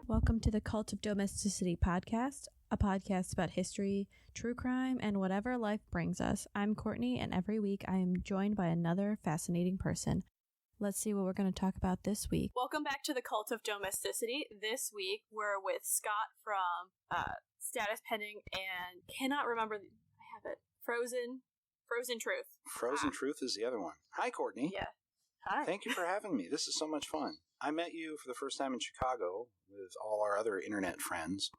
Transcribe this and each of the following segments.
Welcome to the Cult of Domesticity podcast, a podcast about history, true crime, and whatever life brings us. I'm Courtney, and every week I am joined by another fascinating person. Let's see what we're going to talk about this week. Welcome back to the Cult of Domesticity. This week we're with Scott from Status Pending and cannot remember. I have it. Frozen Truth. Frozen Truth is the other one. Hi, Courtney. Yeah. Hi. Thank you for having me. This is so much fun. I met you for the first time in Chicago with all our other internet friends,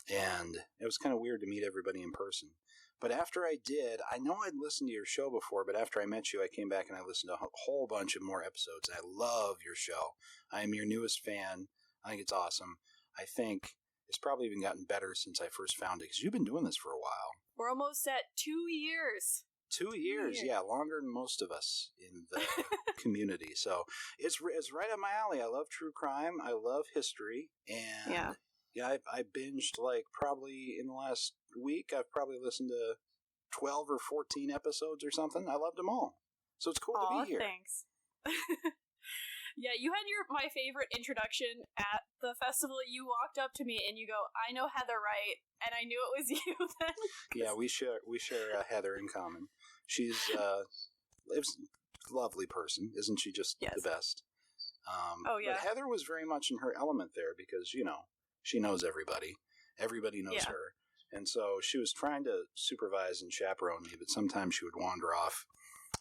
and it was kind of weird to meet everybody in person. But after I did, I know I'd listened to your show before, but after I met you, I came back and I listened to a whole bunch of more episodes. I love your show. I am your newest fan. I think it's awesome. I think it's probably even gotten better since I first found it, because you've been doing this for a while. We're almost at 2 years. 2 years, yeah, longer than most of us in the community. So it's right up my alley. I love true crime. I love history. And yeah, I binged probably in the last week. I've probably listened to 12 or 14 episodes or something. I loved them all. So it's cool to be here. Thanks. Yeah, you had my favorite introduction at the festival. You walked up to me and you go, "I know Heather, right?" And I knew it was you then. Yeah, we share Heather in common. She's a lovely person, isn't she? Just the best. Oh yeah. But Heather was very much in her element there because she knows everybody. Everybody knows her, and so she was trying to supervise and chaperone me, but sometimes she would wander off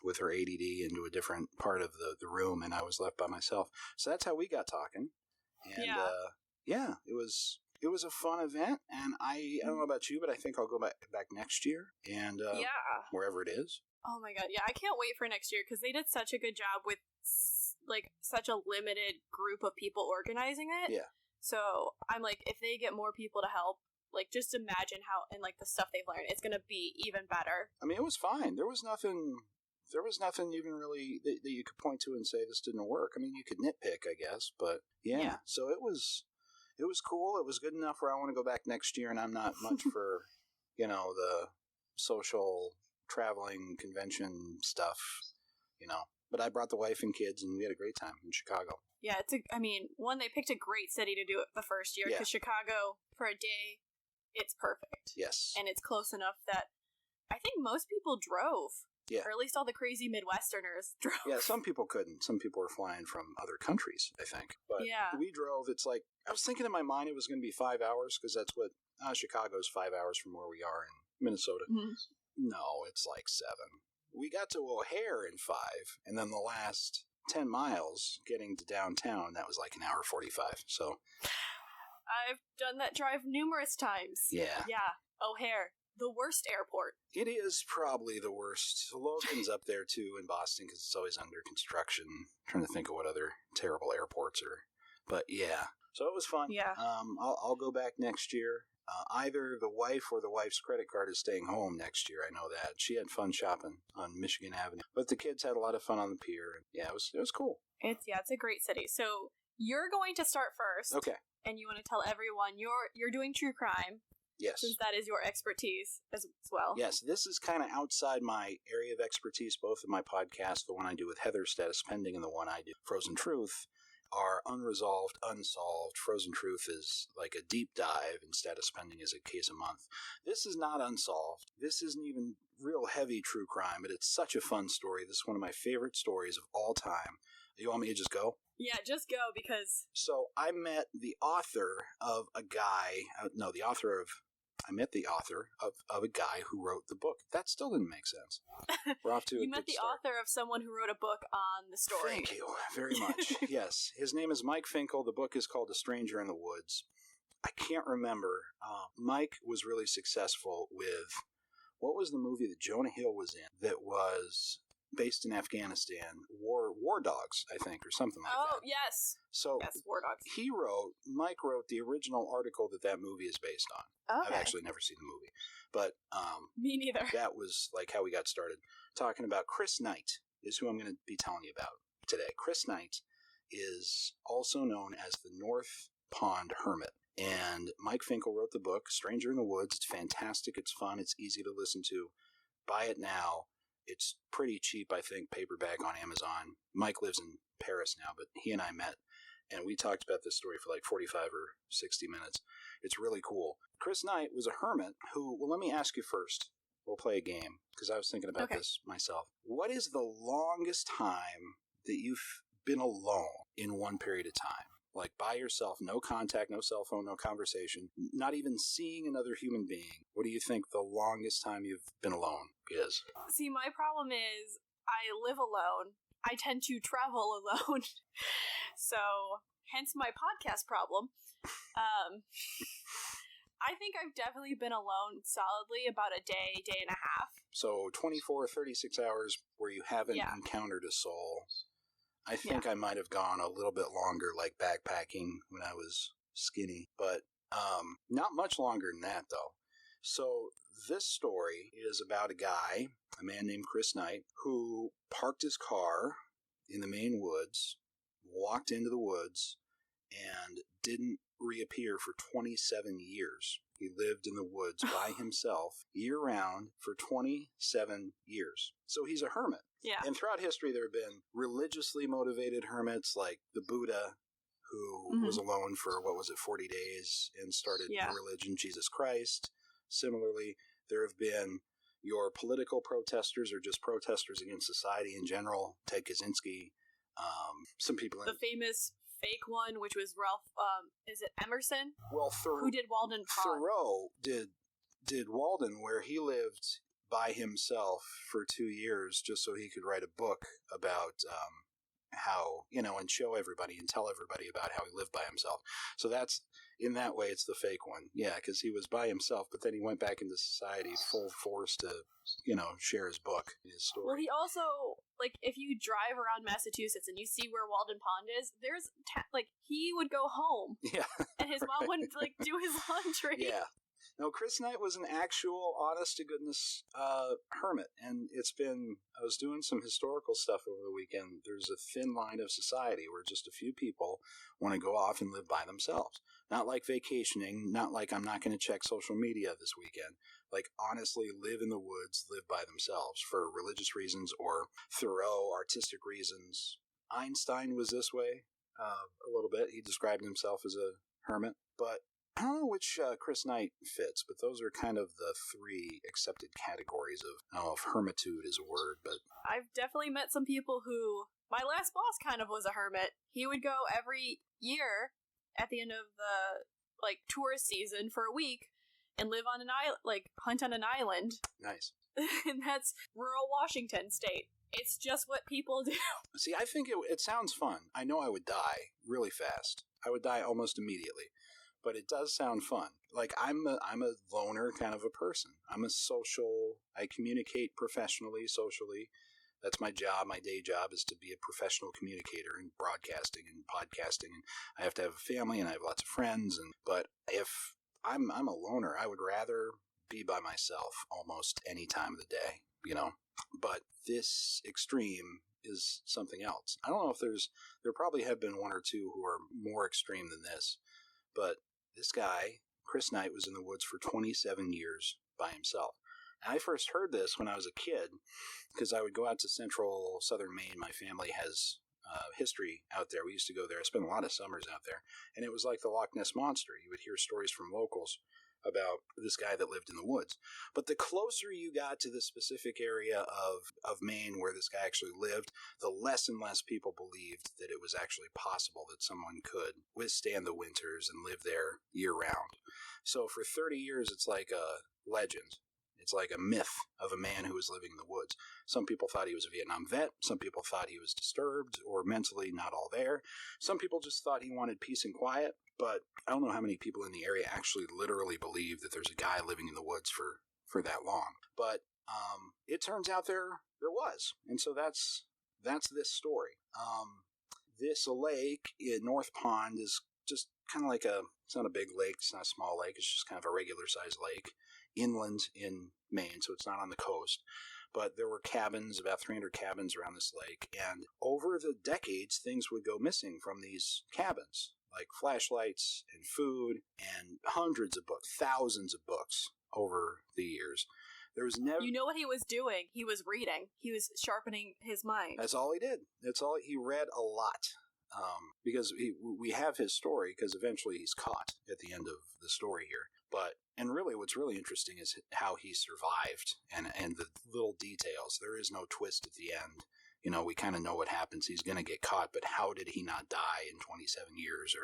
with her ADD into a different part of the room, and I was left by myself. So that's how we got talking. And it was a fun event, and I don't know about you, but I think I'll go back next year, and wherever it is. Oh my god, yeah, I can't wait for next year, because they did such a good job with such a limited group of people organizing it. Yeah. So I'm like, if they get more people to help, just imagine how, and the stuff they've learned, it's going to be even better. I mean, it was fine. There was nothing even really that you could point to and say this didn't work. I mean, you could nitpick, I guess, but yeah. So it was cool. It was good enough where I want to go back next year, and I'm not much for, the social traveling convention stuff, But I brought the wife and kids, and we had a great time in Chicago. Yeah, they picked a great city to do it the first year, because Chicago, for a day, it's perfect. Yes. And it's close enough that I think most people drove. Yeah. Or at least all the crazy Midwesterners drove. Yeah, some people couldn't. Some people were flying from other countries, I think. But we drove. It's I was thinking in my mind it was going to be 5 hours, because that's what Chicago's 5 hours from where we are in Minnesota. Mm-hmm. No, it's 7. We got to O'Hare in 5, and then the last 10 miles getting to downtown, that was an hour 45. So I've done that drive numerous times. Yeah. Yeah. O'Hare. The worst airport. It is probably the worst. Logan's up there, too, in Boston, because it's always under construction. I'm trying to think of what other terrible airports are. But, yeah. So it was fun. Yeah. I'll go back next year. Either the wife or the wife's credit card is staying home next year. I know that. She had fun shopping on Michigan Avenue. But the kids had a lot of fun on the pier. Yeah, it was cool. It's a great city. So you're going to start first. Okay. And you want to tell everyone you're doing true crime. Yes. Since that is your expertise as well. Yes, this is kind of outside my area of expertise. Both of my podcasts, the one I do with Heather, Status Pending, and the one I do, Frozen Truth, are unresolved, unsolved. Frozen Truth is a deep dive, and Status Pending is a case a month. This is not unsolved. This isn't even real heavy true crime, but it's such a fun story. This is one of my favorite stories of all time. You want me to just go? Yeah, just go, because... So I met the author of a guy... I met the author of a guy who wrote the book. That still didn't make sense. We're off to a good You met the start. author of someone who wrote a book on the story. Thank you very much. Yes. His name is Mike Finkel. The book is called A Stranger in the Woods. I can't remember. Mike was really successful with... What was the movie that Jonah Hill was in that was based in Afghanistan? War Dogs, I think, or something like that. Oh, yes. So yes, War Dogs. Mike wrote the original article that movie is based on. Okay. I've actually never seen the movie. But me neither. That was how we got started. Talking about Chris Knight is who I'm going to be telling you about today. Chris Knight is also known as the North Pond Hermit. And Mike Finkel wrote the book, Stranger in the Woods. It's fantastic. It's fun. It's easy to listen to. Buy it now. It's pretty cheap, I think, paperback on Amazon. Mike lives in Paris now, but he and I met and we talked about this story for like 45 or 60 minutes. It's really cool. Chris Knight was a hermit who, well, let me ask you first. We'll play a game, because I was thinking about this myself. What is the longest time that you've been alone in one period of time? Like by yourself, no contact, no cell phone, no conversation, not even seeing another human being. What do you think the longest time you've been alone is? See, my problem is I live alone. I tend to travel alone. So, hence my podcast problem. I think I've definitely been alone solidly about a day, day and a half. So 24, 36 hours where you haven't encountered a soul. I think I might have gone a little bit longer, like backpacking when I was skinny, but not much longer than that, though. So this story is about a guy, a man named Chris Knight, who parked his car in the Maine woods, walked into the woods, and didn't reappear for 27 years. He lived in the woods by himself year-round for 27 years. So he's a hermit. Yeah. And throughout history, there have been religiously motivated hermits like the Buddha, who was alone for, 40 days and started the religion, Jesus Christ. Similarly, there have been your political protesters or just protesters against society in general. Ted Kaczynski. Some people... The famous fake one, which was Ralph, is it Emerson? Well, who did Walden Pond? Thoreau did Walden, where he lived by himself for 2 years just so he could write a book about how, and show everybody and tell everybody about how he lived by himself. So that's, in that way, it's the fake one. Yeah, because he was by himself, but then he went back into society full force to, share his book, his story. Well, he also, if you drive around Massachusetts and you see where Walden Pond is, there's, he would go home. Yeah. And his mom wouldn't, do his laundry. Yeah. No, Chris Knight was an actual, honest-to-goodness hermit, and I was doing some historical stuff over the weekend. There's a thin line of society where just a few people want to go off and live by themselves. Not like vacationing, not like I'm not going to check social media this weekend. Like, honestly, live in the woods, live by themselves for religious reasons or Thoreau, artistic reasons. Einstein was this way a little bit. He described himself as a hermit, but I don't know which Chris Knight fits, but those are kind of the three accepted categories of, I don't know if hermitude is a word, but... I've definitely met some people who... My last boss kind of was a hermit. He would go every year at the end of the, tourist season for a week and live on an island, hunt on an island. Nice. And that's rural Washington state. It's just what people do. See, I think it sounds fun. I know I would die really fast. I would die almost immediately. But it does sound fun. I'm a loner kind of a person. I'm a social. I communicate professionally, socially. That's my job. My day job is to be a professional communicator in broadcasting and podcasting. And I have to have a family and I have lots of friends. But if I'm a loner, I would rather be by myself almost any time of the day, But this extreme is something else. I don't know if there probably have been one or two who are more extreme than this, but this guy, Chris Knight, was in the woods for 27 years by himself. And I first heard this when I was a kid because I would go out to central southern Maine. My family has history out there. We used to go there. I spent a lot of summers out there. And it was like the Loch Ness Monster. You would hear stories from locals about this guy that lived in the woods. But the closer you got to the specific area of Maine where this guy actually lived, the less and less people believed that it was actually possible that someone could withstand the winters and live there year-round. So for 30 years, it's like a legend. It's like a myth of a man who was living in the woods. Some people thought he was a Vietnam vet. Some people thought he was disturbed or mentally not all there. Some people just thought he wanted peace and quiet. But I don't know how many people in the area actually literally believe that there's a guy living in the woods for that long. But it turns out there was. And so that's this story. This lake in North Pond is just kind of like it's not a big lake. It's not a small lake. It's just kind of a regular sized lake inland in Maine. So it's not on the coast. But there were cabins, about 300 cabins around this lake. And over the decades, things would go missing from these cabins, like flashlights and food and hundreds of books, thousands of books over the years. There was never... You know what he was doing? He was reading. He was sharpening his mind. That's all he did. He read a lot. because we have his story, because eventually he's caught at the end of the story here. And really what's really interesting is how he survived and the little details. There is no twist at the end. You know, we kind of know what happens. He's going to get caught, but how did he not die in 27 years?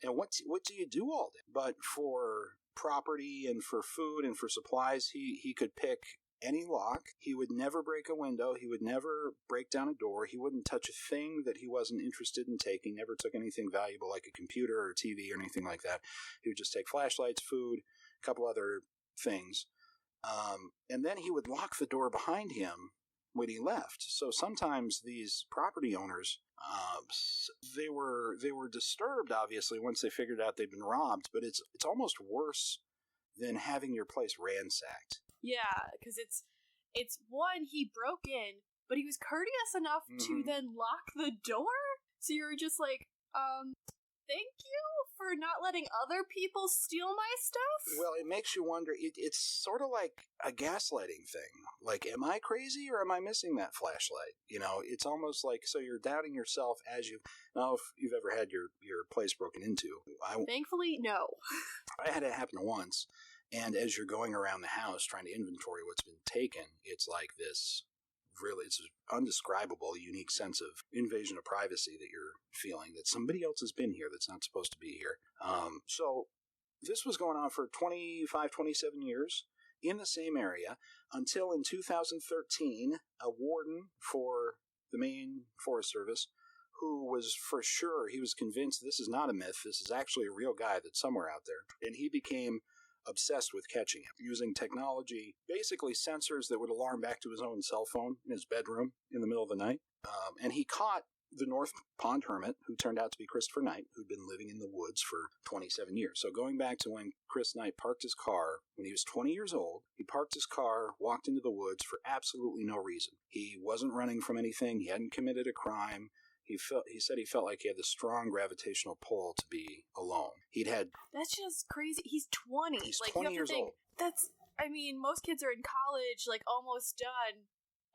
And what do you do all day? But for property and for food and for supplies, he could pick any lock. He would never break a window. He would never break down a door. He wouldn't touch a thing that he wasn't interested in taking. Never took anything valuable like a computer or TV or anything like that. He would just take flashlights, food, a couple other things. And then he would lock the door behind him when he left. So sometimes these property owners, they were disturbed, obviously, once they figured out they'd been robbed, but it's almost worse than having your place ransacked. Yeah, because it's one, he broke in, but he was courteous enough to then lock the door. So you're just like, thank you for not letting other people steal my stuff? Well, it makes you wonder. It's sort of like a gaslighting thing. Like, am I crazy or am I missing that flashlight? You know, it's almost like, so you're doubting yourself as you... Now, if you've ever had your place broken into... Thankfully, no. I had it happen once, and as you're going around the house trying to inventory what's been taken, it's like this... Really, it's an undescribable, unique sense of invasion of privacy that you're feeling, that somebody else has been here that's not supposed to be here. So this was going on for 25, 27 years in the same area until in 2013, a warden for the Maine Forest Service, who was for sure, he was convinced this is not a myth, this is actually a real guy that's somewhere out there. And he became obsessed with catching him, using technology, basically sensors that would alarm back to his own cell phone in his bedroom in the middle of the night. And he caught the North Pond Hermit, who turned out to be Christopher Knight, who'd been living in the woods for 27 years. So going back to when Chris Knight parked his car, when he was 20 years old, he parked his car, walked into the woods for absolutely no reason. He wasn't running from anything. He hadn't committed a crime. He said he felt like he had this strong gravitational pull to be alone. That's just crazy. He's 20. He's like, 20 years old. I mean, most kids are in college, like, almost done,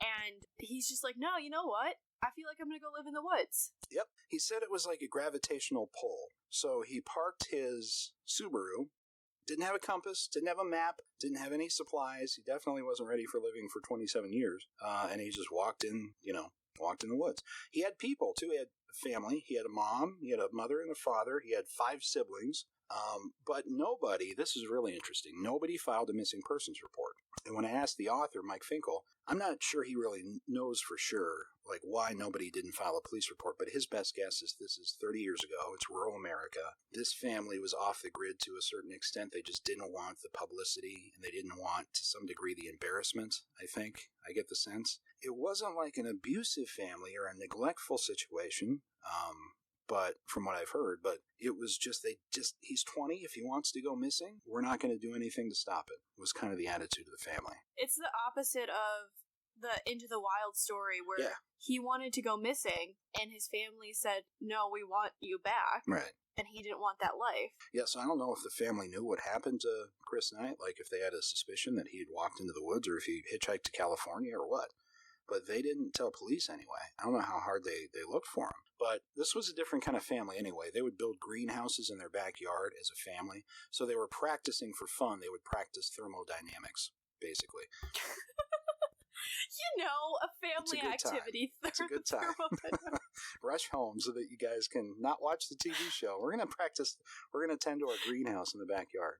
and he's just like, no, you know what? I feel like I'm going to go live in the woods. Yep. He said it was like a gravitational pull. So he parked his Subaru, didn't have a compass, didn't have a map, didn't have any supplies. He definitely wasn't ready for living for 27 years. And he just walked in the woods. He had people, too. He had a family. He had a mom. He had a mother and a father. He had 5 siblings. But nobody, this is really interesting, nobody filed a missing persons report. And when I asked the author, Mike Finkel, I'm not sure he really knows for sure, like, why nobody didn't file a police report, but his best guess is this is 30 years ago. It's rural America. This family was off the grid to a certain extent. They just didn't want the publicity, and they didn't want, to some degree, the embarrassment, I think. I get the sense. It wasn't like an abusive family or a neglectful situation, but from what I've heard, but it was just, he's 20. If he wants to go missing, we're not going to do anything to stop it, was kind of the attitude of the family. It's the opposite of the Into the Wild story where he wanted to go missing and his family said, no, we want you back. Right. And he didn't want that life. Yeah, so I don't know if the family knew what happened to Chris Knight, like if they had a suspicion that he had walked into the woods or if he hitchhiked to California or what. But they didn't tell police anyway. I don't know how hard they looked for him. But this was a different kind of family anyway. They would build greenhouses in their backyard as a family. So they were practicing for fun. They would practice thermodynamics, basically. You know, a family activity. It's a good time. Rush home so that you guys can not watch the TV show. We're going to practice. We're going to tend to our greenhouse in the backyard.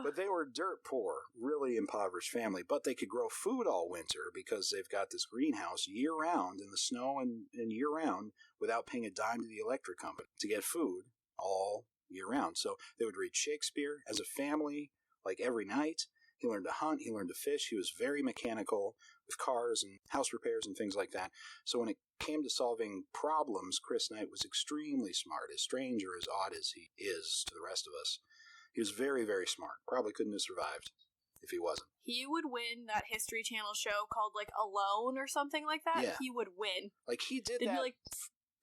But they were dirt poor, really impoverished family, but they could grow food all winter because they've got this greenhouse year-round in the snow and year-round without paying a dime to the electric company to get food all year-round. So they would read Shakespeare as a family, like every night. He learned to hunt. He learned to fish. He was very mechanical with cars and house repairs and things like that. So when it came to solving problems, Chris Knight was extremely smart, as strange or as odd as he is to the rest of us. He was very, very smart. Probably couldn't have survived if he wasn't. He would win that History Channel show called, like, Alone or something like that. Yeah. He would win. Like, he did that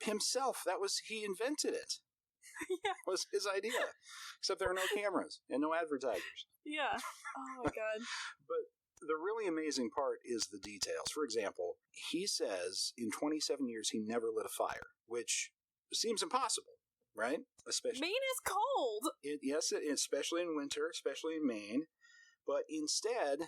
himself. He invented it. Yeah. It was his idea. Except there are no cameras and no advertisers. Yeah. Oh, my God. But the really amazing part is the details. For example, he says in 27 years he never lit a fire, which seems impossible, right? Especially Maine is cold. Especially in winter, especially in Maine. But instead,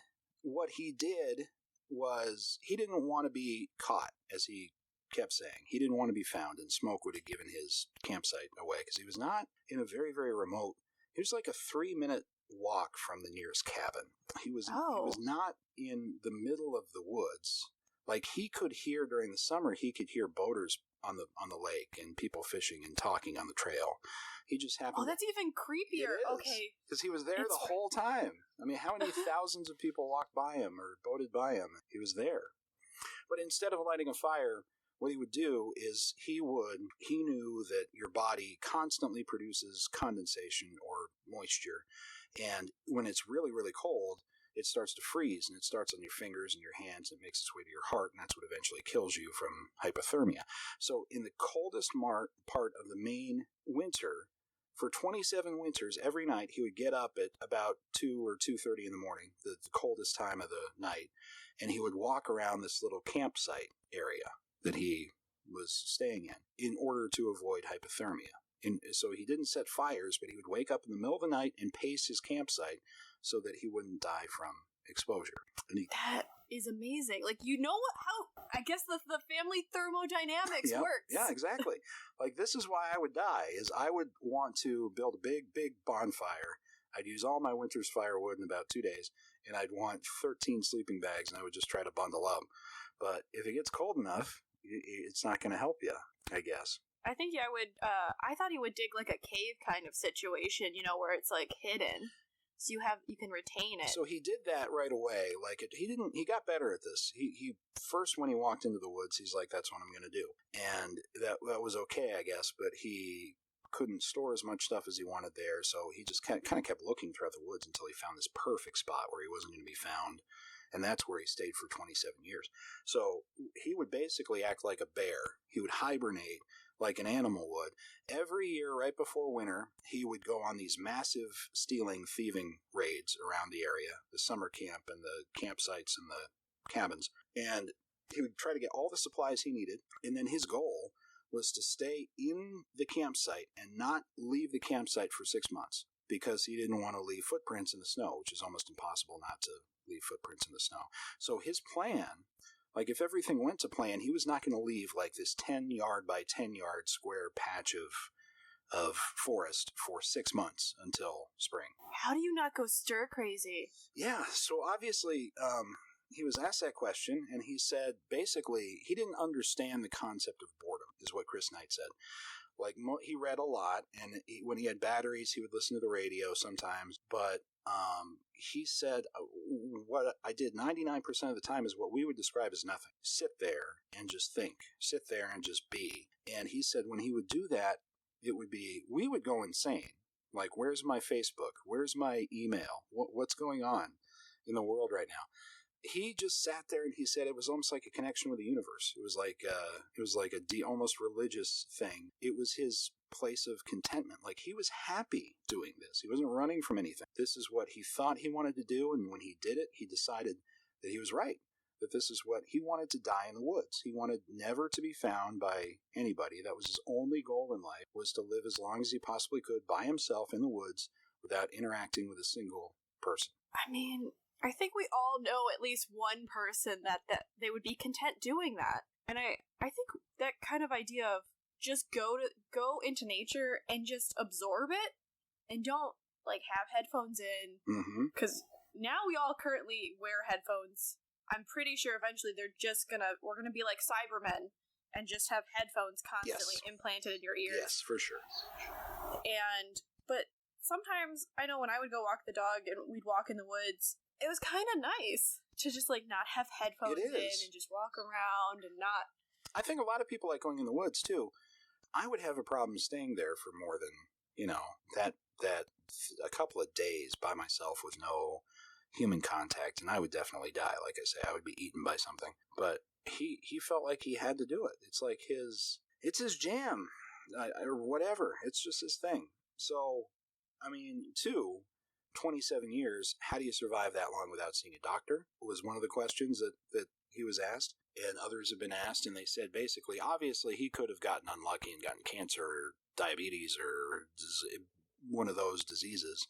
what he did was he didn't want to be caught, as he kept saying. He didn't want to be found, and smoke would have given his campsite away because he was not in a very, very remote. He was like a 3-minute walk from the nearest cabin. He was not in the middle of the woods. Like, he could hear during the summer, he could hear boaters on the lake and people fishing and talking on the trail. He just happened. Oh, that's even creepier. Okay, because he was there the whole time. I mean, how many thousands of people walked by him or boated by him? He was there. But instead of lighting a fire, what he would do is he knew that your body constantly produces condensation or moisture, and when it's really, really cold, it starts to freeze, and it starts on your fingers and your hands, and it makes its way to your heart, and that's what eventually kills you from hypothermia. So in the coldest part of the Maine winter, for 27 winters, every night he would get up at about 2 or 2:30 in the morning, the coldest time of the night, and he would walk around this little campsite area that he was staying in order to avoid hypothermia. So he didn't set fires, but he would wake up in the middle of the night and pace his campsite so that he wouldn't die from exposure. That is amazing. Like, how, I guess the family thermodynamics works. Yeah, exactly. Like, this is why I would die, is I would want to build a big, big bonfire. I'd use all my winter's firewood in about 2 days, and I'd want 13 sleeping bags, and I would just try to bundle up. But if it gets cold enough, it's not going to help you, I guess. I think I would, I thought he would dig like a cave kind of situation, where it's like hidden. So you can retain it. So he did that right away. Like, he got better at this. He first, when he walked into the woods, he's like, that's what I'm going to do. And that was okay, I guess, but he couldn't store as much stuff as he wanted there. So he just kind of kept looking throughout the woods until he found this perfect spot where he wasn't going to be found. And that's where he stayed for 27 years. So he would basically act like a bear. He would hibernate like an animal would. Every year, right before winter, he would go on these massive thieving raids around the area, the summer camp and the campsites and the cabins. And he would try to get all the supplies he needed. And then his goal was to stay in the campsite and not leave the campsite for 6 months, because he didn't want to leave footprints in the snow, which is almost impossible not to leave footprints in the snow. So his plan, like, if everything went to plan, he was not going to leave like this 10-yard by 10-yard square patch of forest for 6 months until spring. How do you not go stir crazy? Yeah, so obviously he was asked that question, and he said basically he didn't understand the concept of boredom, is what Chris Knight said. Like, he read a lot, and when he had batteries, he would listen to the radio sometimes. But he said what I did 99% of the time is what we would describe as nothing. Sit there and just think. Sit there and just be. And he said when he would do that, we would go insane. Like, where's my Facebook? Where's my email? What's going on in the world right now? He just sat there, and he said it was almost like a connection with the universe. It was like a almost religious thing. It was his place of contentment. Like, he was happy doing this. He wasn't running from anything. This is what he thought he wanted to do, and when he did it, he decided that he was right. That this is what he wanted, to die in the woods. He wanted never to be found by anybody. That was his only goal in life, was to live as long as he possibly could by himself in the woods without interacting with a single person. I mean, I think we all know at least one person that they would be content doing that. And I think that kind of idea of just go into nature and just absorb it and don't, like, have headphones in. Because now we all currently wear headphones. I'm pretty sure eventually we're gonna be like Cybermen and just have headphones constantly implanted in your ears. Yes, for sure. But sometimes, I know when I would go walk the dog and we'd walk in the woods, it was kind of nice to just, like, not have headphones in and just walk around and not... I think a lot of people like going in the woods, too. I would have a problem staying there for more than, that a couple of days by myself with no human contact, and I would definitely die. Like I say, I would be eaten by something. But he felt like he had to do it. It's like it's his jam, or whatever. It's just his thing. So, I mean, too, 27 years, how do you survive that long without seeing a doctor? Was one of the questions that he was asked. And others have been asked, and they said basically, obviously, he could have gotten unlucky and gotten cancer or diabetes or one of those diseases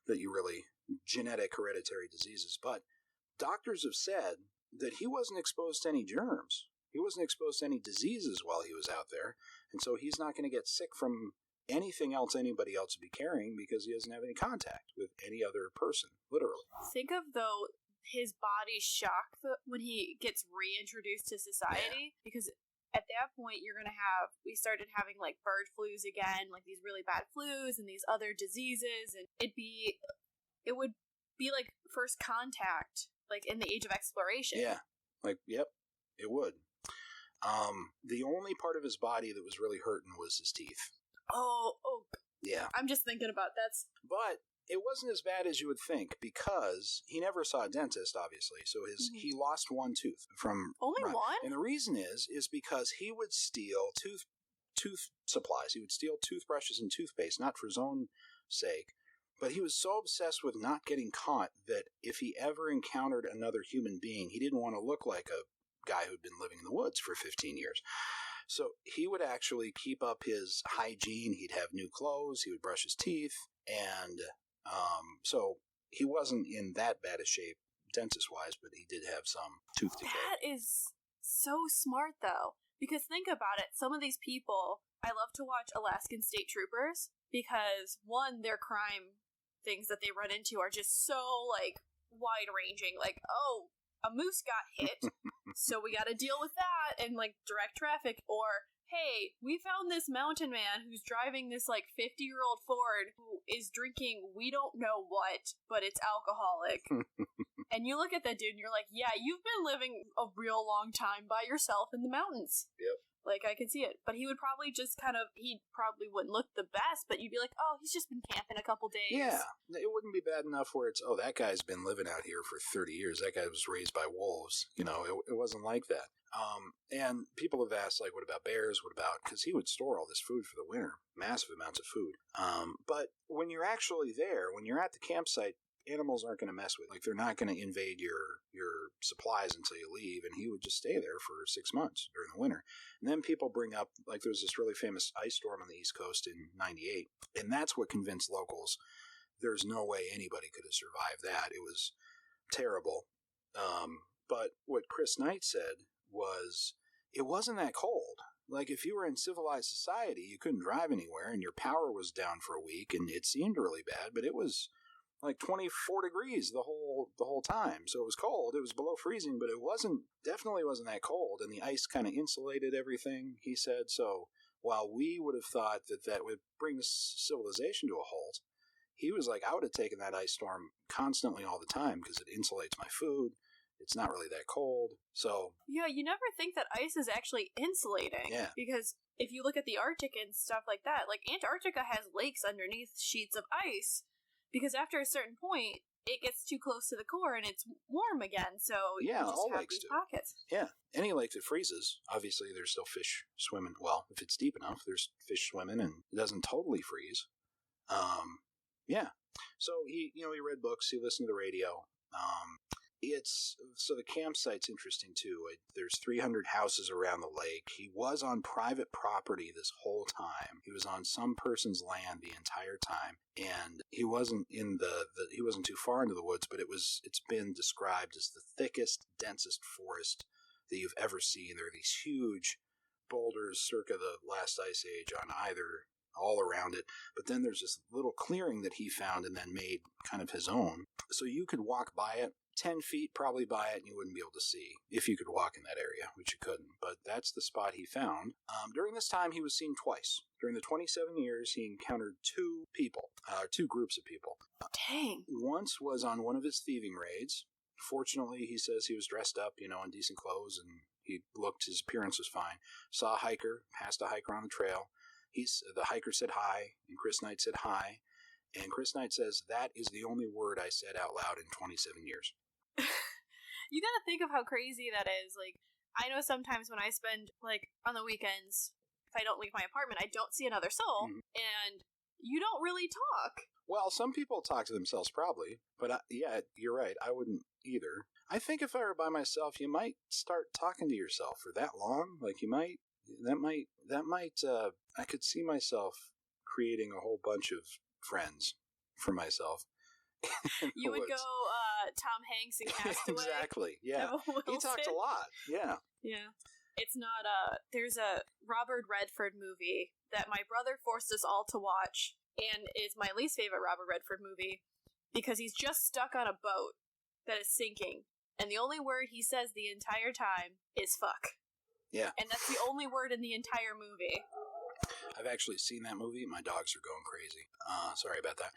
that you really, genetic hereditary diseases. But doctors have said that he wasn't exposed to any germs. He wasn't exposed to any diseases while he was out there. And so he's not going to get sick from anything else anybody else would be carrying because he doesn't have any contact with any other person, literally. Think of, though, his body's shock when he gets reintroduced to society, because at that point we started having like bird flus again, like these really bad flus and these other diseases, and it would be like first contact, like in the age of exploration. Yeah, like, yep, it would. The only part of his body that was really hurting was his teeth. Oh, yeah. I'm just thinking about that's. But it wasn't as bad as you would think because he never saw a dentist, obviously. So he lost one tooth from only one. And the reason is because he would steal tooth supplies. He would steal toothbrushes and toothpaste, not for his own sake, but he was so obsessed with not getting caught that if he ever encountered another human being, he didn't want to look like a guy who'd been living in the woods for 15 years. So he would actually keep up his hygiene. He'd have new clothes. He would brush his teeth. And so he wasn't in that bad a shape dentist-wise, but he did have some tooth decay. That is so smart, though. Because think about it. Some of these people, I love to watch Alaskan State Troopers because, one, their crime things that they run into are just so, like, wide-ranging. Like, oh, a moose got hit, so we gotta deal with that and, like, direct traffic. Or, hey, we found this mountain man who's driving this, like, 50-year-old Ford who is drinking we don't know what, but it's alcoholic. And you look at that dude and you're like, yeah, you've been living a real long time by yourself in the mountains. Yep. Like, I can see it. But he would probably just he probably wouldn't look the best, but you'd be like, oh, he's just been camping a couple days. Yeah. It wouldn't be bad enough where it's, oh, that guy's been living out here for 30 years. That guy was raised by wolves. You know, it wasn't like that. And people have asked, like, what about bears? What about, because he would store all this food for the winter, massive amounts of food. But when you're actually there, when you're at the campsite, animals aren't going to mess with. Like, they're not going to invade your supplies until you leave, and he would just stay there for 6 months during the winter. And then people bring up, like, there was this really famous ice storm on the East Coast in 98, and that's what convinced locals there's no way anybody could have survived that. It was terrible. But what Chris Knight said was, it wasn't that cold. Like, if you were in civilized society, you couldn't drive anywhere, and your power was down for a week, and it seemed really bad, but it was like 24 degrees the whole time. So it was cold. It was below freezing, but it definitely wasn't that cold. And the ice kind of insulated everything, he said. So while we would have thought that would bring civilization to a halt, he was like, I would have taken that ice storm constantly all the time because it insulates my food. It's not really that cold. So yeah, you never think that ice is actually insulating. Yeah. Because if you look at the Arctic and stuff like that, like Antarctica has lakes underneath sheets of ice. Because after a certain point, it gets too close to the core and it's warm again. So yeah, you just all have lakes these do. Pockets. Yeah, any lake that freezes, obviously there's still fish swimming. Well, if it's deep enough, there's fish swimming and it doesn't totally freeze. Yeah. So he read books, he listened to the radio. So the campsite's interesting too. There's 300 houses around the lake. He was on private property this whole time. He was on some person's land the entire time, and he wasn't he wasn't too far into the woods, but it's been described as the thickest, densest forest that you've ever seen. There are these huge boulders circa the last ice age on either, all around it. But then there's this little clearing that he found and then made kind of his own. So you could walk by it, 10 feet probably by it, and you wouldn't be able to see if you could walk in that area, which you couldn't. But that's the spot he found. During this time, he was seen twice. During the 27 years, he encountered two groups of people. Dang. Once was on one of his thieving raids. Fortunately, he says he was dressed up, in decent clothes, and his appearance was fine. Saw a hiker, passed a hiker on the trail. The hiker said hi, and Chris Knight said hi. And Chris Knight says, that is the only word I said out loud in 27 years. You gotta think of how crazy that is. Like, I know sometimes when I spend, like, on the weekends, if I don't leave my apartment, I don't see another soul. Mm-hmm. And you don't really talk. Well, some people talk to themselves probably, but yeah, you're right. I wouldn't either. I think if I were by myself, you might start talking to yourself for that long. Like I could see myself creating a whole bunch of friends for myself. You would go Tom Hanks and Castaway. Exactly. Yeah. He talked a lot. Yeah. Yeah. It's not there's a Robert Redford movie that my brother forced us all to watch, and it's my least favorite Robert Redford movie because he's just stuck on a boat that is sinking, and the only word he says the entire time is fuck. Yeah. And that's the only word in the entire movie. I've actually seen that movie. My dogs are going crazy. Sorry about that.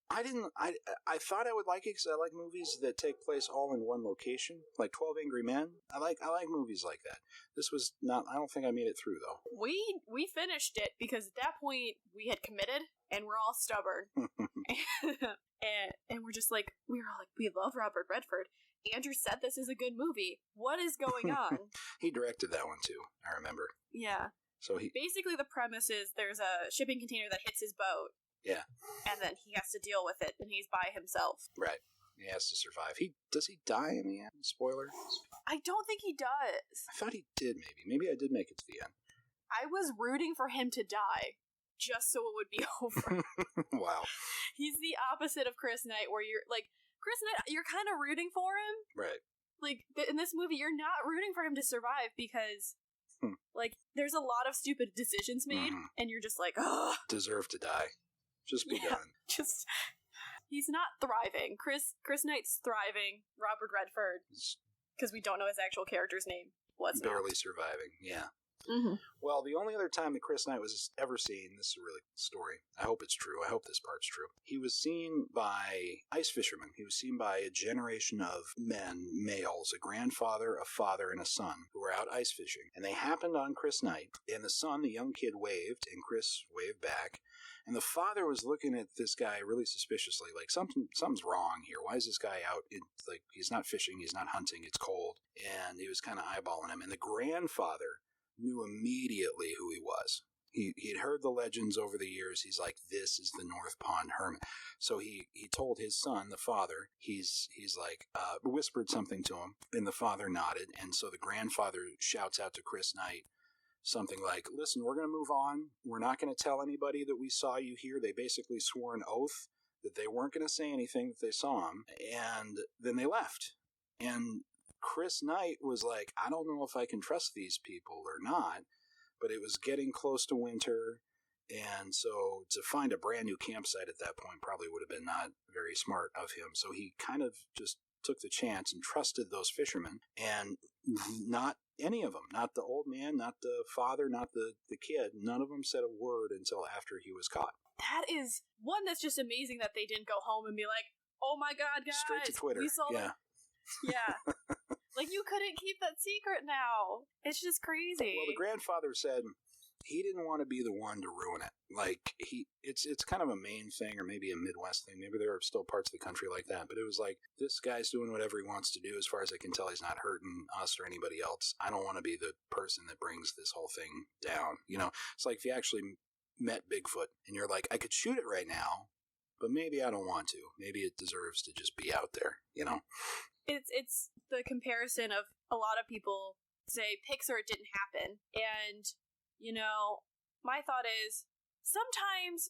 I thought I would like it because I like movies that take place all in one location, like 12 Angry Men. I like movies like that. This was not. I don't think I made it through though. We finished it because at that point we had committed and we're all stubborn, and we're just like we love Robert Redford. Andrew said this is a good movie. What is going on? He directed that one too. I remember. Yeah. So basically the premise is there's a shipping container that hits his boat. Yeah. And then he has to deal with it, and he's by himself. Right. He has to survive. Does he die in the end? Spoiler? I don't think he does. I thought he did, maybe. Maybe I did make it to the end. I was rooting for him to die, just so it would be over. Wow. He's the opposite of Chris Knight, where you're, like, Chris Knight, you're kind of rooting for him. Right. Like, in this movie, you're not rooting for him to survive, because... Like, there's a lot of stupid decisions made, and you're just like, ugh. Deserve to die. Just be done. He's not thriving. Chris Knight's thriving. Robert Redford, because we don't know his actual character's name, was barely surviving, yeah. Mm-hmm. Well, the only other time that Chris Knight was ever seen, this is a really good story. I hope it's true. I hope this part's true. He was seen by ice fishermen. He was seen by a generation of men, males, a grandfather, a father, and a son who were out ice fishing. And they happened on Chris Knight. And the son, the young kid, waved, and Chris waved back. And the father was looking at this guy really suspiciously, like something's wrong here. Why is this guy out? Like he's not fishing, he's not hunting, it's cold. And he was kind of eyeballing him. And the grandfather knew immediately who he was. He had heard the legends over the years. He's like, this is the North Pond Hermit. So he told his son, the father, he's like, whispered something to him, and the father nodded. And so the grandfather shouts out to Chris Knight something like, listen, we're going to move on. We're not going to tell anybody that we saw you here. They basically swore an oath that they weren't going to say anything that they saw him. And then they left. And Chris Knight was like, I don't know if I can trust these people or not, but it was getting close to winter, and so to find a brand new campsite at that point probably would have been not very smart of him. So he kind of just took the chance and trusted those fishermen, and not any of them, not the old man, not the father, not the kid, none of them said a word until after he was caught. That is one that's just amazing that they didn't go home and be like, oh my God, guys. Straight to Twitter. We saw yeah. Yeah. Like, you couldn't keep that secret now. It's just crazy. Well, the grandfather said he didn't want to be the one to ruin it. Like, it's kind of a Maine thing, or maybe a Midwest thing. Maybe there are still parts of the country like that. But it was like, this guy's doing whatever he wants to do. As far as I can tell, he's not hurting us or anybody else. I don't want to be the person that brings this whole thing down. You know, it's like if you actually met Bigfoot and you're like, I could shoot it right now, but maybe I don't want to. Maybe it deserves to just be out there, you know? It's the comparison of a lot of people say pics or it didn't happen. And, you know, my thought is sometimes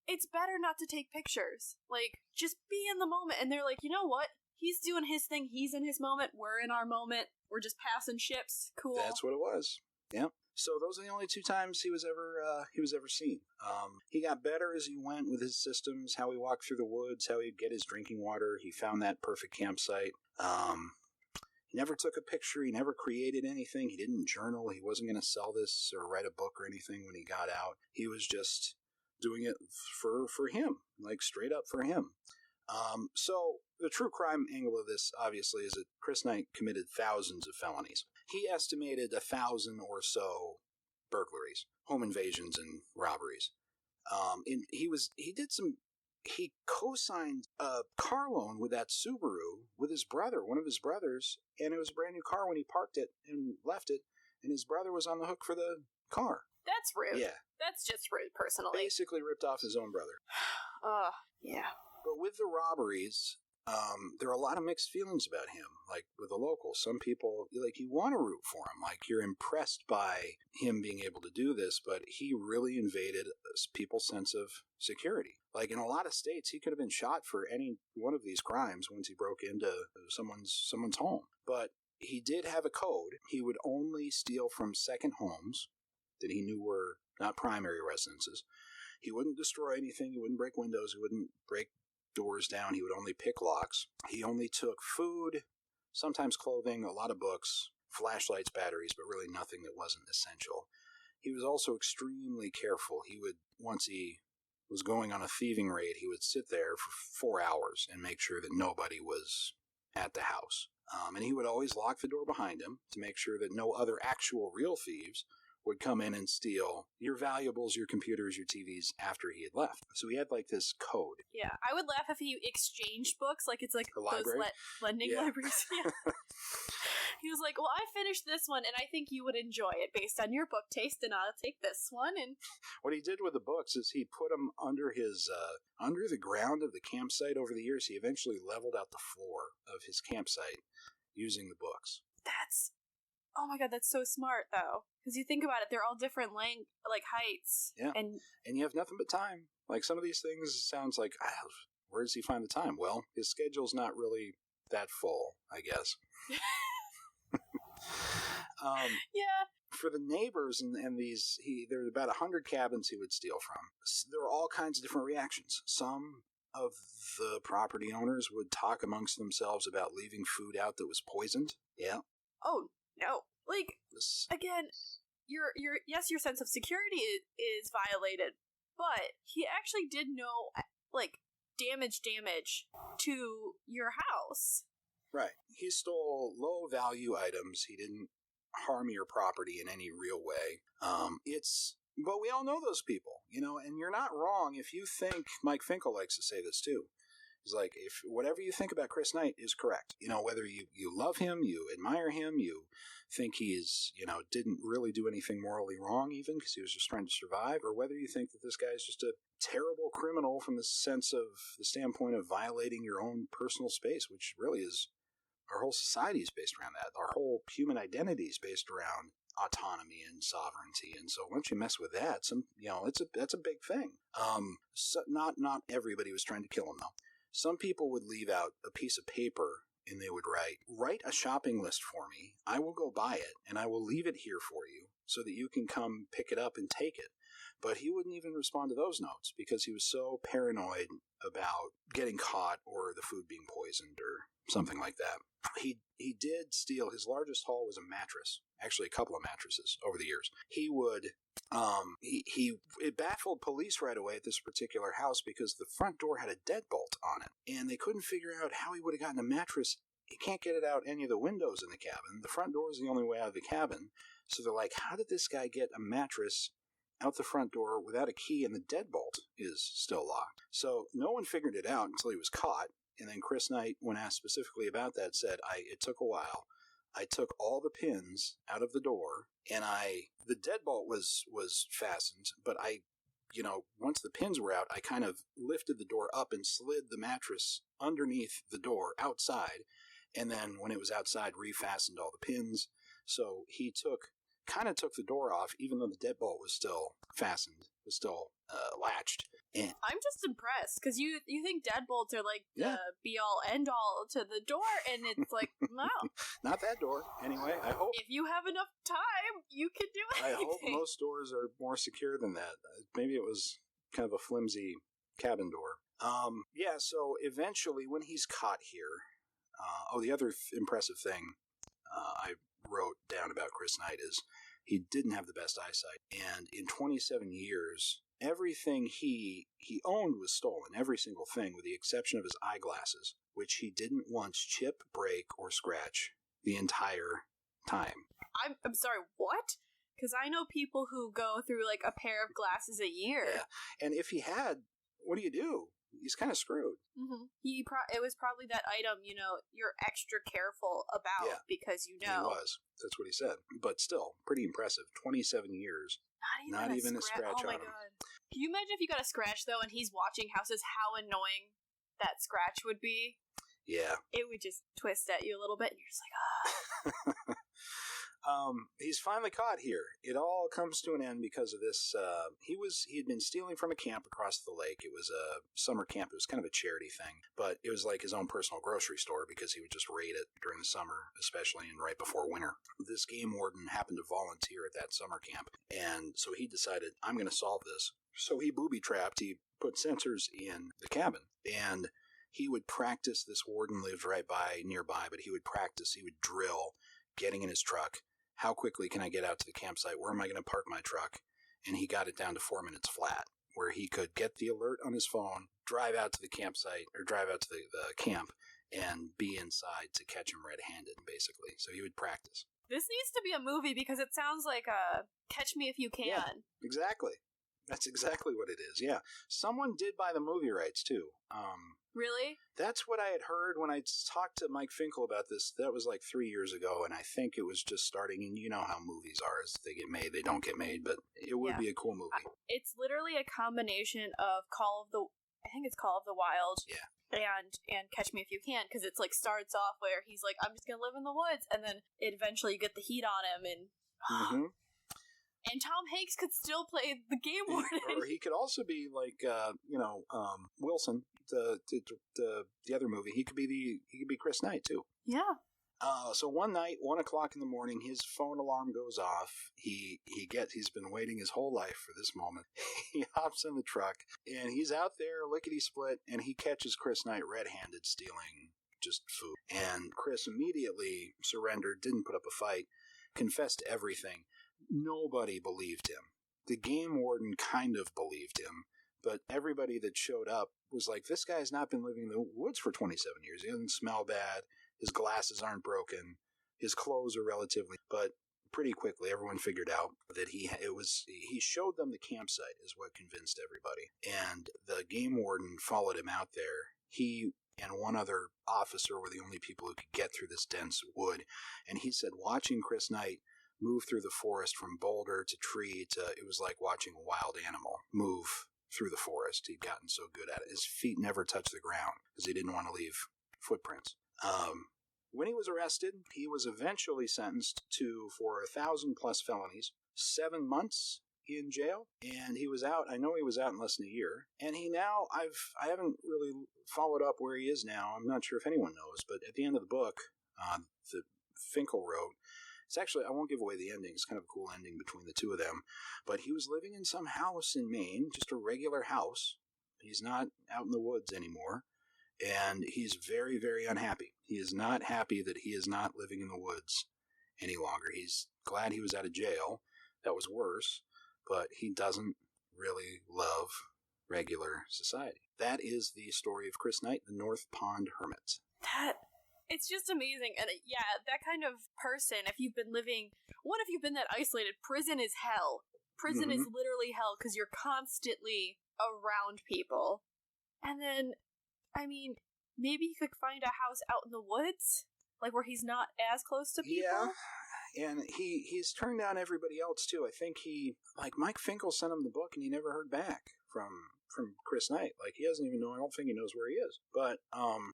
it's better not to take pictures. Like, just be in the moment. And they're like, you know what? He's doing his thing. He's in his moment. We're in our moment. We're just passing ships. Cool. That's what it was. Yeah. So those are the only two times he was ever seen. He got better as he went with his systems, how he walked through the woods, how he'd get his drinking water. He found that perfect campsite. He never took a picture. He never created anything. He didn't journal. He wasn't going to sell this or write a book or anything when he got out. He was just doing it for him, like straight up for him. So the true crime angle of this, obviously, is that Chris Knight committed thousands of felonies. He estimated 1,000 or so burglaries, home invasions, and robberies. And he co-signed a car loan with that Subaru with his brother, one of his brothers, and it was a brand new car when he parked it and left it, and his brother was on the hook for the car. That's rude. Yeah. That's just rude, personally. Basically ripped off his own brother. Yeah. But with the robberies, there are a lot of mixed feelings about him, like with the locals. Some people, like, you want to root for him. Like, you're impressed by him being able to do this, but he really invaded people's sense of security. Like, in a lot of states, he could have been shot for any one of these crimes once he broke into someone's home. But he did have a code. He would only steal from second homes that he knew were not primary residences. He wouldn't destroy anything. He wouldn't break windows. He wouldn't break doors down. He would only pick locks. He only took food, sometimes clothing, a lot of books, flashlights, batteries, but really nothing that wasn't essential. He was also extremely careful. Once he was going on a thieving raid, he would sit there for 4 hours and make sure that nobody was at the house. And he would always lock the door behind him to make sure that no other actual real thieves would come in and steal your valuables, your computers, your TVs after he had left. So he had like this code. Yeah, I would laugh if he exchanged books, like it's like A those library? lending Yeah. libraries. Yeah. He was like, well, I finished this one, and I think you would enjoy it based on your book taste, and I'll take this one. And What he did with the books is he put them under under the ground of the campsite. Over the years, he eventually leveled out the floor of his campsite using the books. oh my god, that's so smart, though. Because you think about it, they're all different heights. Yeah. And you have nothing but time. Like, some of these things sounds like, where does he find the time? Well, his schedule's not really that full, I guess. Yeah. For the neighbors and there were about 100 cabins he would steal from. There were all kinds of different reactions. Some of the property owners would talk amongst themselves about leaving food out that was poisoned. Yeah. Oh, no. Like, again, your sense of security is violated, but he actually did no, damage to your house. Right. He stole low-value items. He didn't harm your property in any real way. But we all know those people, and you're not wrong if you think, Mike Finkel likes to say this too. He's like, if whatever you think about Chris Knight is correct, whether you love him, you admire him, you think he's, didn't really do anything morally wrong even because he was just trying to survive, or whether you think that this guy is just a terrible criminal from the standpoint of violating your own personal space, which really is, our whole society is based around that. Our whole human identity is based around autonomy and sovereignty, and so once you mess with that, that's a big thing. So not everybody was trying to kill him though. Some people would leave out a piece of paper and they would write a shopping list for me. I will go buy it and I will leave it here for you so that you can come pick it up and take it. But he wouldn't even respond to those notes because he was so paranoid about getting caught or the food being poisoned or something like that. He did steal. His largest haul was a mattress, actually a couple of mattresses over the years. He would, it baffled police right away at this particular house because the front door had a deadbolt on it, and they couldn't figure out how he would have gotten a mattress. He can't get it out any of the windows in the cabin. The front door is the only way out of the cabin. So they're like, how did this guy get a mattress out the front door without a key and the deadbolt is still locked? So no one figured it out until he was caught. And then Chris Knight, when asked specifically about that, said, it took a while. I took all the pins out of the door, and the deadbolt was fastened, but once the pins were out, I kind of lifted the door up and slid the mattress underneath the door outside, and then when it was outside, refastened all the pins. So he kind of took the door off, even though the deadbolt was still fastened, was still latched. And I'm just impressed because you think deadbolts are like the be all end all to the door, and it's like, no, not that door. Anyway, I hope if you have enough time, you can do anything. I hope most doors are more secure than that. Maybe it was kind of a flimsy cabin door. So eventually, when he's caught here, the other impressive thing I wrote down about Chris Knight is he didn't have the best eyesight, and in 27 years. Everything he owned was stolen, every single thing, with the exception of his eyeglasses, which he didn't once chip, break, or scratch the entire time. I'm sorry, what? Because I know people who go through like a pair of glasses a year. Yeah, and if he had, what do you do? he's kind of screwed. Mm-hmm. It was probably that item, you're extra careful about because He was. That's what he said. But still, pretty impressive. 27 years. Not even a scratch on him. God. Can you imagine if you got a scratch, though, and he's watching houses, how annoying that scratch would be? Yeah. It would just twist at you a little bit, and you're just like, ah. He's finally caught here. It all comes to an end because of this. He had been stealing from a camp across the lake. It was a summer camp. It was kind of a charity thing, but it was like his own personal grocery store because he would just raid it during the summer, especially and right before winter. This game warden happened to volunteer at that summer camp, and so he decided, I'm going to solve this. So he booby-trapped. He put sensors in the cabin, and he would practice. This warden lived nearby, but he would practice. He would drill, getting in his truck. How quickly can I get out to the campsite? Where am I going to park my truck? And he got it down to 4 minutes flat, where he could get the alert on his phone, drive out to the campsite, or drive out to the camp, and be inside to catch him red-handed, basically. So he would practice. This needs to be a movie because it sounds like Catch Me If You Can. Yeah, exactly. That's exactly what it is, yeah. Someone did buy the movie rights, too. Really? That's what I had heard when I talked to Mike Finkel about this. That was like 3 years ago, and I think it was just starting. And you know how movies are: as they get made, they don't get made. But it would be a cool movie. It's literally a combination of Call of the Wild, and Catch Me If You Can, because it's like starts off where he's like, I'm just gonna live in the woods, and then eventually you get the heat on him, and and Tom Hanks could still play the game warden, or he could also be like Wilson. The other movie, he could be Chris Knight too. Yeah. So one night, 1 o'clock in the morning, his phone alarm goes off. He's been waiting his whole life for this moment. He hops in the truck and he's out there lickety split, and he catches Chris Knight red-handed stealing just food. And Chris immediately surrendered, didn't put up a fight, confessed everything. Nobody believed him. The game warden kind of believed him, but everybody that showed up was like, this guy's not been living in the woods for 27 years. He doesn't smell bad. His glasses aren't broken. His clothes are relatively... But pretty quickly, everyone figured out that he showed them the campsite is what convinced everybody. And the game warden followed him out there. He and one other officer were the only people who could get through this dense wood. And he said watching Chris Knight move through the forest from boulder to tree to... It was like watching a wild animal move through the forest. He'd gotten so good at it. His feet never touched the ground because he didn't want to leave footprints. When he was arrested, he was eventually sentenced for 1,000+ felonies, 7 months in jail, and he was out. I know he was out in less than a year. And he now, I haven't really followed up where he is now. I'm not sure if anyone knows, but at the end of the book, that Finkel wrote, it's actually, I won't give away the ending. It's kind of a cool ending between the two of them. But he was living in some house in Maine, just a regular house. He's not out in the woods anymore. And he's very, very unhappy. He is not happy that he is not living in the woods any longer. He's glad he was out of jail. That was worse. But he doesn't really love regular society. That is the story of Chris Knight, the North Pond Hermit. It's just amazing. And that kind of person, if you've been that isolated, prison is hell. Prison is literally hell because you're constantly around people. And then, I mean, maybe he could find a house out in the woods, like where he's not as close to people. Yeah, and he's turned down everybody else too. I think Mike Finkel sent him the book and he never heard back from Chris Knight. Like, he doesn't even know. I don't think he knows where he is. But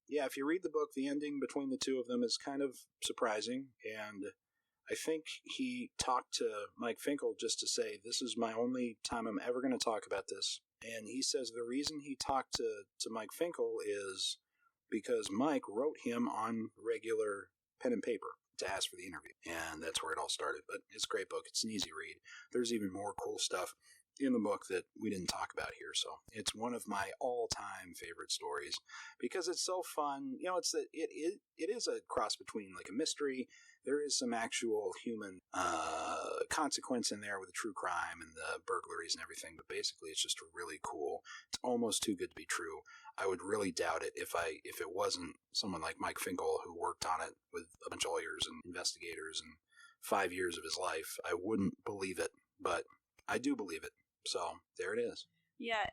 if you read the book, the ending between the two of them is kind of surprising. And I think he talked to Mike Finkel just to say, this is my only time I'm ever going to talk about this. And he says the reason he talked to Mike Finkel is because Mike wrote him on regular pen and paper to ask for the interview. And that's where it all started. But it's a great book. It's an easy read. There's even more cool stuff in the book that we didn't talk about here. So it's one of my all-time favorite stories because it's so fun. You know, it is a cross between like a mystery. There is some actual human consequence in there with the true crime and the burglaries and everything, but basically it's just really cool. It's almost too good to be true. I would really doubt it if it wasn't someone like Mike Finkel who worked on it with a bunch of lawyers and investigators and 5 years of his life. I wouldn't believe it, but I do believe it. So there it is. Yeah,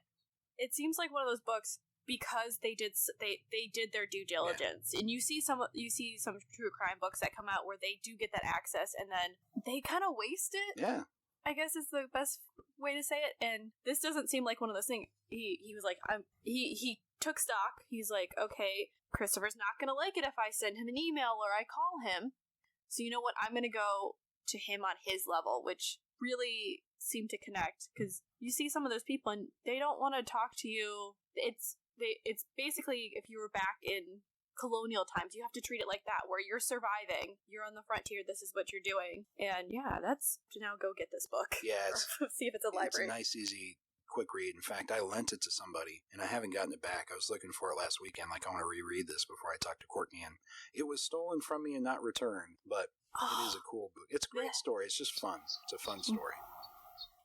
it seems like one of those books because they did their due diligence. And you see some true crime books that come out where they do get that access and then they kind of waste it. Yeah. I guess is the best way to say it. And this doesn't seem like one of those things. He was like, he took stock. He's like, okay, Christopher's not going to like it if I send him an email or I call him. So you know what? I'm going to go to him on his level, which really seemed to connect, because you see some of those people and they don't want to talk to you. It's basically, if you were back in colonial times, you have to treat it like that, where you're surviving, you're on the frontier, this is what you're doing. And yeah, that's to now go get this book. Yeah, see if it's a library. It's a nice, easy, quick read. In fact, I lent it to somebody and I haven't gotten it back. I was looking for it last weekend, like I want to reread this before I talk to Courtney, and it was stolen from me and not returned, but it is a cool book. It's a great story. It's just fun. It's a fun story.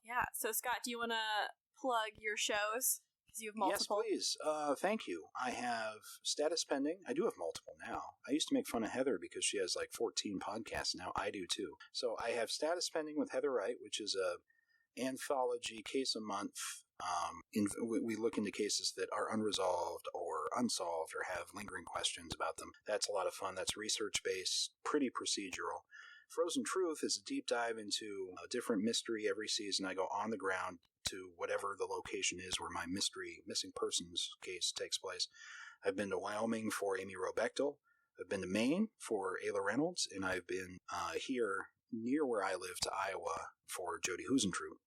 Yeah. So Scott, do you want to plug your shows? Because you have multiple. Yes, please. Thank you. I have Status Pending. I do have multiple now. I used to make fun of Heather because she has like 14 podcasts. Now I do too. So I have Status Pending with Heather Wright, which is a anthology case a month. We look into cases that are unresolved or unsolved or have lingering questions about them. That's a lot of fun. That's research-based, pretty procedural. Frozen Truth is a deep dive into a different mystery every season. I go on the ground to whatever the location is where my missing persons case takes place. I've been to Wyoming for Amy Robechtel. I've been to Maine for Ayla Reynolds, and I've been here near where I live to Iowa for Jody Husentroop.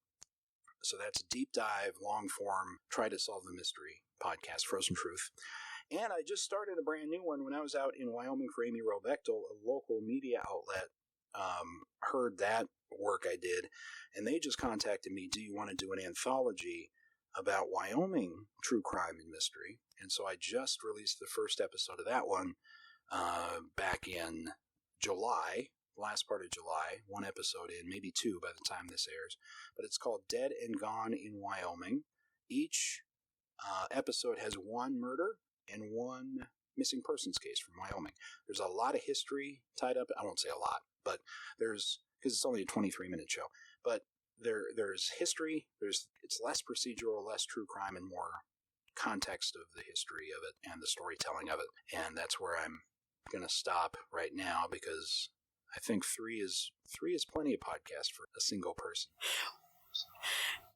So that's a deep dive, long form, try to solve the mystery podcast, Frozen Truth. And I just started a brand new one when I was out in Wyoming for Amy Robechtel. A local media outlet heard that work I did, and they just contacted me, do you want to do an anthology about Wyoming true crime and mystery? And so I just released the first episode of that one back in July, last part of July, one episode in, maybe two by the time this airs. But it's called Dead and Gone in Wyoming. Each episode has one murder and one missing persons case from Wyoming. There's a lot of history tied up. I won't say a lot, but because it's only a 23-minute show. But there's history. It's less procedural, less true crime, and more context of the history of it and the storytelling of it. And that's where I'm going to stop right now, because I think three is plenty of podcasts for a single person.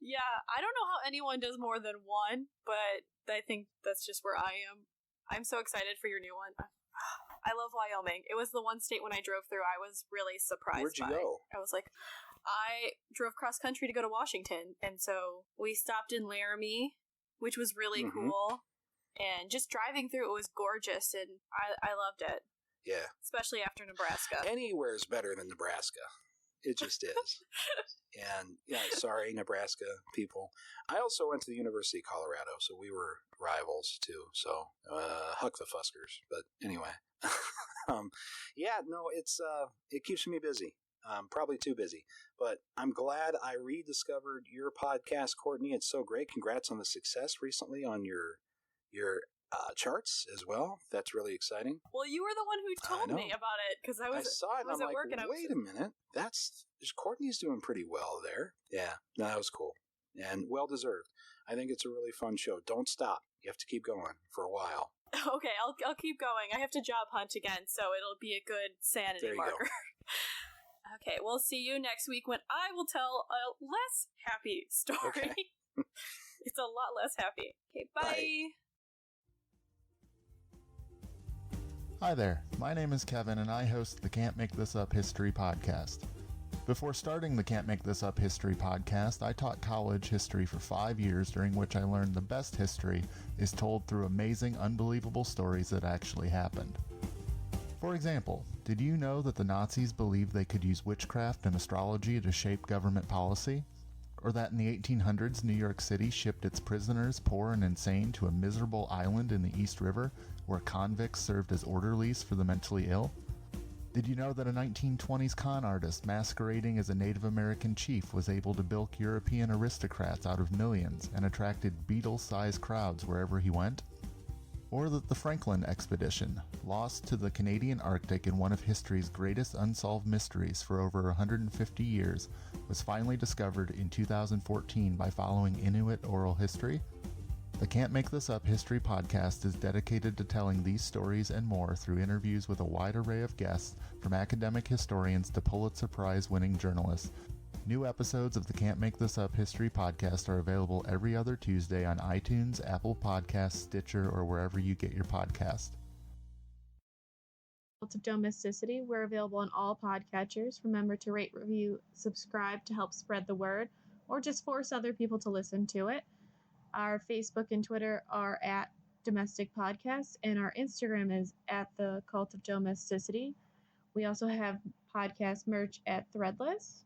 Yeah, I don't know how anyone does more than one, but I think that's just where I am. I'm so excited for your new one. I love Wyoming. It was the one state when I drove through I was really surprised. Where'd you go? I was like, I drove cross country to go to Washington, and so we stopped in Laramie, which was really cool. And just driving through, it was gorgeous, and I loved it. Yeah. Especially after Nebraska. Anywhere is better than Nebraska. It just is. And, yeah, sorry, Nebraska people. I also went to the University of Colorado, so we were rivals, too. So, huck the Fuskers. But anyway. Yeah, no, it keeps me busy. Probably too busy. But I'm glad I rediscovered your podcast, Courtney. It's so great. Congrats on the success recently on your charts as well. That's really exciting. Well, you were the one who told me about it, because I saw it and I'm at work, like, wait a minute. Courtney's doing pretty well there. Yeah, no, that was cool. And well deserved. I think it's a really fun show. Don't stop. You have to keep going for a while. Okay, I'll keep going. I have to job hunt again, so it'll be a good sanity marker. Okay, we'll see you next week when I will tell a less happy story. Okay. It's a lot less happy. Okay, bye. Hi there, my name is Kevin and I host the Can't Make This Up History podcast. Before starting the Can't Make This Up History podcast, I taught college history for 5 years, during which I learned the best history is told through amazing, unbelievable stories that actually happened. For example, did you know that the Nazis believed they could use witchcraft and astrology to shape government policy? Or that in the 1800s, New York City shipped its prisoners, poor and insane, to a miserable island in the East River where convicts served as orderlies for the mentally ill? Did you know that a 1920s con artist masquerading as a Native American chief was able to bilk European aristocrats out of millions and attracted Beatles-sized crowds wherever he went? Or that the Franklin expedition, lost to the Canadian Arctic in one of history's greatest unsolved mysteries for over 150 years, was finally discovered in 2014 by following Inuit oral history? The Can't Make This Up History Podcast is dedicated to telling these stories and more through interviews with a wide array of guests, from academic historians to Pulitzer Prize-winning journalists. New episodes of the Can't Make This Up History Podcast are available every other Tuesday on iTunes, Apple Podcasts, Stitcher, or wherever you get your podcast. Of Domesticity, we're available on all podcatchers. Remember to rate, review, subscribe to help spread the word, or just force other people to listen to it. Our Facebook and Twitter are at Domestic Podcasts, and our Instagram is at the Cult of Domesticity. We also have podcast merch at Threadless.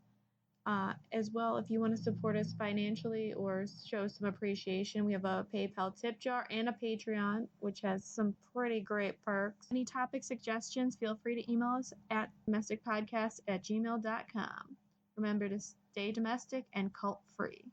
As well, if you want to support us financially or show some appreciation, we have a PayPal tip jar and a Patreon, which has some pretty great perks. Any topic suggestions, feel free to email us at domesticpodcast@gmail.com. Remember to stay domestic and cult-free.